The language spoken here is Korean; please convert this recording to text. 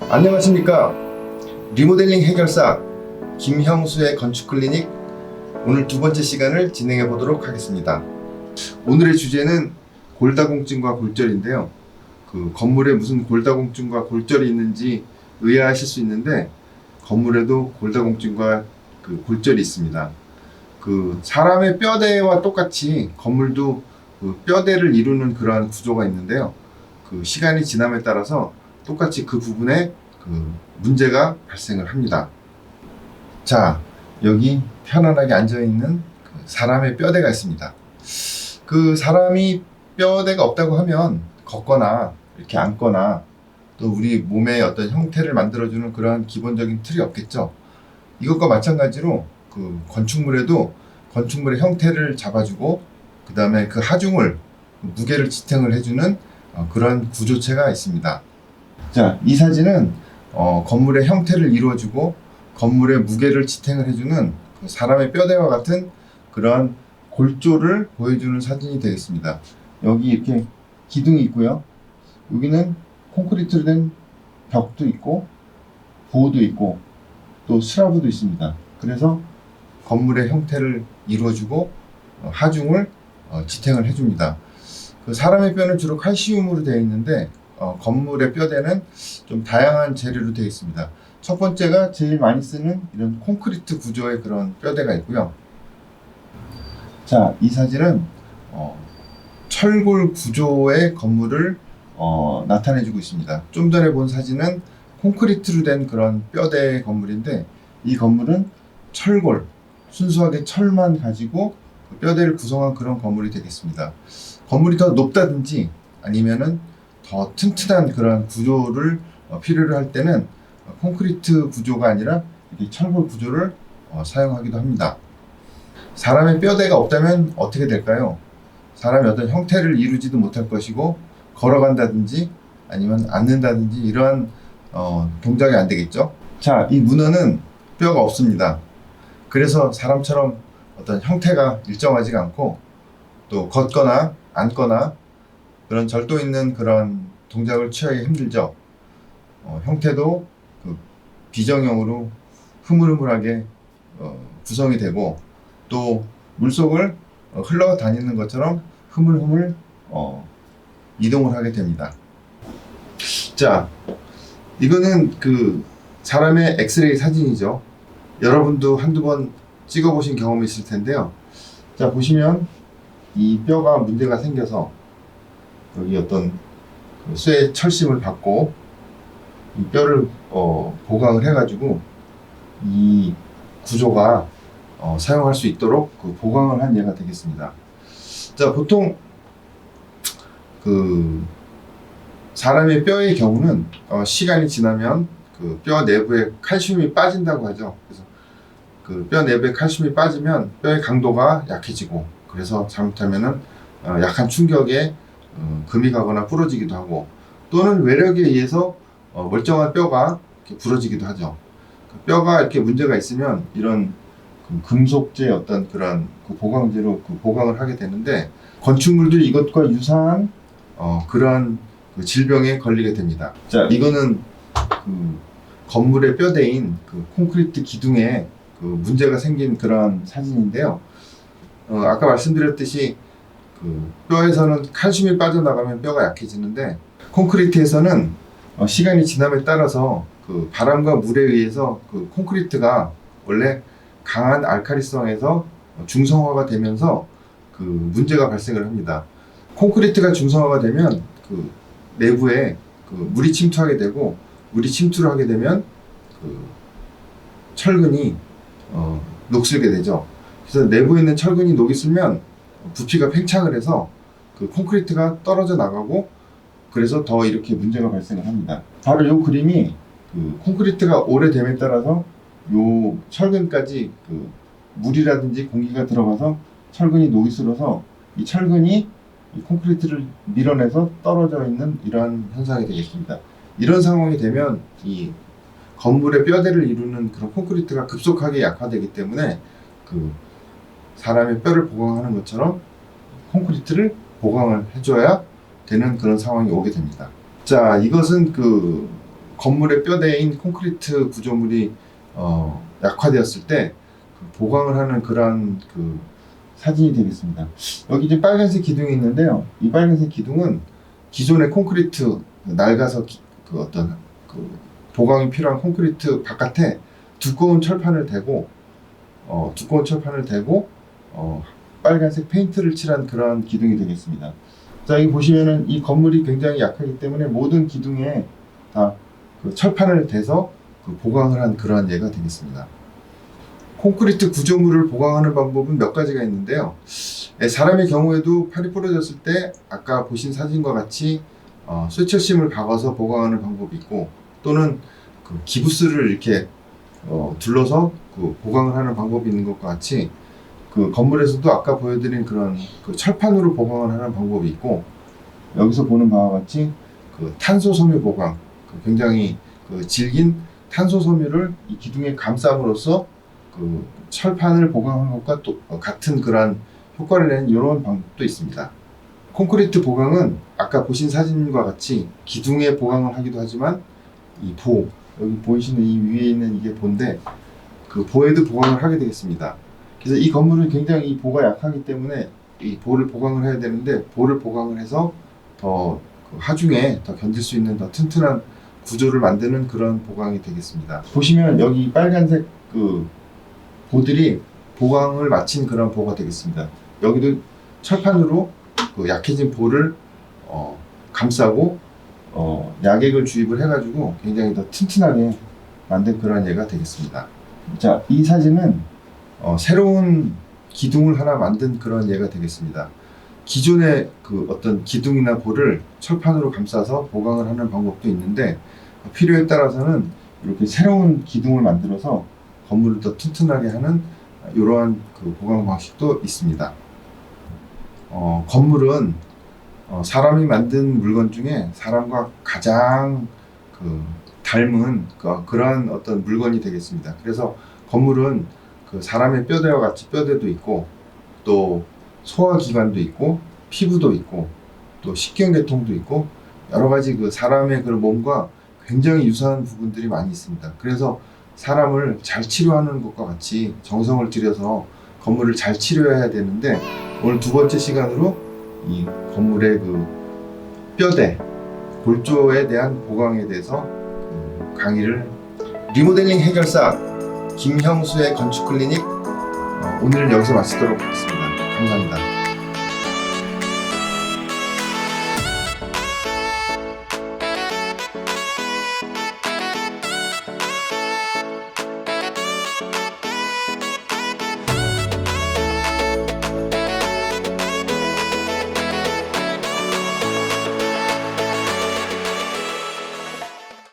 안녕하십니까. 리모델링 해결사 김형수의 건축클리닉, 오늘 두 번째 시간을 진행해 보도록 하겠습니다. 오늘의 주제는 골다공증과 골절인데요. 그 건물에 무슨 골다공증과 골절이 있는지 의아하실 수 있는데, 건물에도 골다공증과 그 골절이 있습니다. 그 사람의 뼈대와 똑같이 건물도 그 뼈대를 이루는 그러한 구조가 있는데요. 그 시간이 지남에 따라서 똑같이 그 부분에 그 문제가 발생을 합니다. 자, 여기 편안하게 앉아있는 그 사람의 뼈대가 있습니다. 그 사람이 뼈대가 없다고 하면 걷거나 이렇게 앉거나 또 우리 몸의 어떤 형태를 만들어주는 그러한 기본적인 틀이 없겠죠. 이것과 마찬가지로 그 건축물에도 건축물의 형태를 잡아주고 그 다음에 그 하중을, 무게를 지탱을 해주는 그런 구조체가 있습니다. 자, 이 사진은 건물의 형태를 이루어주고 건물의 무게를 지탱을 해주는 그 사람의 뼈대와 같은 그러한 골조를 보여주는 사진이 되겠습니다. 여기 이렇게 기둥이 있고요. 여기는 콘크리트로 된 벽도 있고 보호도 있고 또 슬라브도 있습니다. 그래서 건물의 형태를 이루어주고 하중을 지탱을 해줍니다. 그 사람의 뼈는 주로 칼슘으로 되어 있는데 건물의 뼈대는 좀 다양한 재료로 되어 있습니다. 첫 번째가 제일 많이 쓰는 이런 콘크리트 구조의 그런 뼈대가 있고요. 자, 이 사진은 철골 구조의 건물을 나타내주고 있습니다. 좀 전에 본 사진은 콘크리트로 된 그런 뼈대 건물인데, 이 건물은 철골, 순수하게 철만 가지고 뼈대를 구성한 그런 건물이 되겠습니다. 건물이 더 높다든지 아니면은 더 튼튼한 그런 구조를 필요로 할 때는 콘크리트 구조가 아니라 이렇게 철골 구조를 사용하기도 합니다. 사람의 뼈대가 없다면 어떻게 될까요? 사람이 어떤 형태를 이루지도 못할 것이고, 걸어간다든지 아니면 앉는다든지 이러한 동작이 안 되겠죠. 자, 이 문어는 뼈가 없습니다. 그래서 사람처럼 어떤 형태가 일정하지가 않고 또 걷거나 앉거나 그런 절도 있는 그런 동작을 취하기 힘들죠. 형태도 그 비정형으로 흐물흐물하게 구성이 되고 또 물속을 흘러다니는 것처럼 흐물흐물 이동을 하게 됩니다. 자, 이거는 그 사람의 엑스레이 사진이죠. 여러분도 한두 번 찍어보신 경험이 있을 텐데요. 자, 보시면 이 뼈가 문제가 생겨서 여기 어떤 쇠 철심을 받고 이 뼈를 보강을 해가지고 이 구조가 사용할 수 있도록 그 보강을 한 예가 되겠습니다. 자, 보통 그 사람의 뼈의 경우는 시간이 지나면 그 뼈 내부에 칼슘이 빠진다고 하죠. 그래서 그 뼈 내부에 칼슘이 빠지면 뼈의 강도가 약해지고, 그래서 잘못하면은 약한 충격에 금이 가거나 부러지기도 하고, 또는 외력에 의해서 멀쩡한 뼈가 이렇게 부러지기도 하죠. 그 뼈가 이렇게 문제가 있으면 이런 그 금속재 어떤 그런 그 보강제로 그 보강을 하게 되는데, 건축물들이 이것과 유사한 그러한 그 질병에 걸리게 됩니다. 자, 이거는 그 건물의 뼈대인 그 콘크리트 기둥에 그 문제가 생긴 그런 사진인데요. 아까 말씀드렸듯이 그 뼈에서는 칼슘이 빠져나가면 뼈가 약해지는데, 콘크리트에서는 시간이 지남에 따라서 그 바람과 물에 의해서 그 콘크리트가 원래 강한 알칼리성에서 중성화가 되면서 그 문제가 발생을 합니다. 콘크리트가 중성화가 되면 그 내부에 그 물이 침투하게 되고, 물이 침투를 하게 되면 그 철근이 녹슬게 되죠. 그래서 내부에 있는 철근이 녹이 슬면 부피가 팽창을 해서 그 콘크리트가 떨어져 나가고, 그래서 더 이렇게 문제가 발생을 합니다. 바로 이 그림이 그 콘크리트가 오래됨에 따라서 요 철근까지 그 물이라든지 공기가 들어가서 철근이 녹이 슬어서 이 철근이 이 콘크리트를 밀어내서 떨어져 있는 이러한 현상이 되겠습니다. 이런 상황이 되면 이 건물의 뼈대를 이루는 그런 콘크리트가 급속하게 약화되기 때문에 그 사람의 뼈를 보강하는 것처럼 콘크리트를 보강을 해줘야 되는 그런 상황이 오게 됩니다. 자, 이것은 그 건물의 뼈대인 콘크리트 구조물이 약화되었을 때 보강을 하는 그런 사진이 되겠습니다. 여기 이제 빨간색 기둥이 있는데요. 이 빨간색 기둥은 기존의 콘크리트 낡아서 보강이 필요한 콘크리트 바깥에 두꺼운 철판을 대고 빨간색 페인트를 칠한 그런 기둥이 되겠습니다. 자, 여기 보시면은 이 건물이 굉장히 약하기 때문에 모든 기둥에 다 철판을 대서 보강을 한 그러한 예가 되겠습니다. 콘크리트 구조물을 보강하는 방법은 몇 가지가 있는데요. 사람의 경우에도 팔이 부러졌을 때 아까 보신 사진과 같이 쇠철심을 박아서 보강하는 방법이 있고, 또는 기부스를 이렇게 둘러서 보강을 하는 방법이 있는 것과 같이 건물에서도 아까 보여드린 그런 철판으로 보강을 하는 방법이 있고, 여기서 보는 바와 같이 탄소 섬유 보강, 굉장히 질긴 탄소 섬유를 이 기둥에 감싸므로써 철판을 보강한 것과 또 같은 그런 효과를 내는 이런 방법도 있습니다. 콘크리트 보강은 아까 보신 사진과 같이 기둥에 보강을 하기도 하지만 이 여기 보이시는 이 위에 있는 이게 보인데 보에도 보강을 하게 되겠습니다. 그래서 이 건물은 굉장히 이 보가 약하기 때문에 이 보를 보강을 해야 되는데, 보를 보강을 해서 더 하중에 더 견딜 수 있는 더 튼튼한 구조를 만드는 그런 보강이 되겠습니다. 보시면 여기 빨간색 보들이 보강을 마친 그런 보가 되겠습니다. 여기도 철판으로 약해진 보를 감싸고 약액을 주입을 해가지고 굉장히 더 튼튼하게 만든 그런 예가 되겠습니다. 자, 이 사진은 새로운 기둥을 하나 만든 그런 예가 되겠습니다. 기존의 어떤 기둥이나 보를 철판으로 감싸서 보강을 하는 방법도 있는데, 필요에 따라서는 이렇게 새로운 기둥을 만들어서 건물을 더 튼튼하게 하는 이러한 보강 방식도 있습니다. 건물은 사람이 만든 물건 중에 사람과 가장 닮은 그러한 어떤 물건이 되겠습니다. 그래서 건물은 사람의 뼈대와 같이 뼈대도 있고, 또 소화기관도 있고, 피부도 있고, 또 식경계통도 있고, 여러 가지 사람의 몸과 굉장히 유사한 부분들이 많이 있습니다. 그래서 사람을 잘 치료하는 것과 같이 정성을 들여서 건물을 잘 치료해야 되는데, 오늘 두 번째 시간으로 이 건물의 뼈대, 골조에 대한 보강에 대해서 강의를, 리모델링 해결사 김형수의 건축 클리닉, 오늘 여기서 마치도록 하겠습니다. 감사합니다.